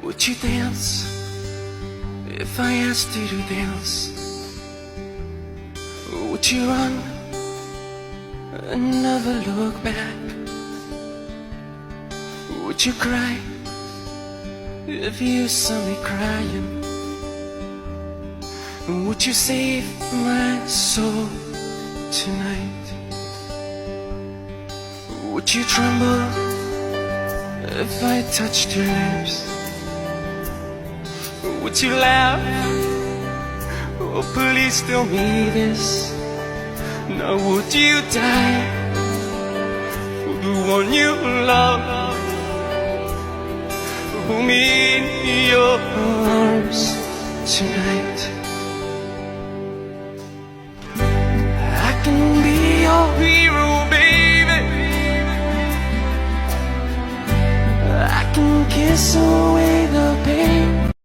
Would you dance if I asked you to dance? Would you run and never look back? Would you cry if you saw me crying? Would you save my soul tonight? Would you tremble if I touched your lips? Would you laugh? Oh, please tell me this. Now would you die for the one you love? Hold me in your arms tonight. I can be your hero, baby. I can kiss away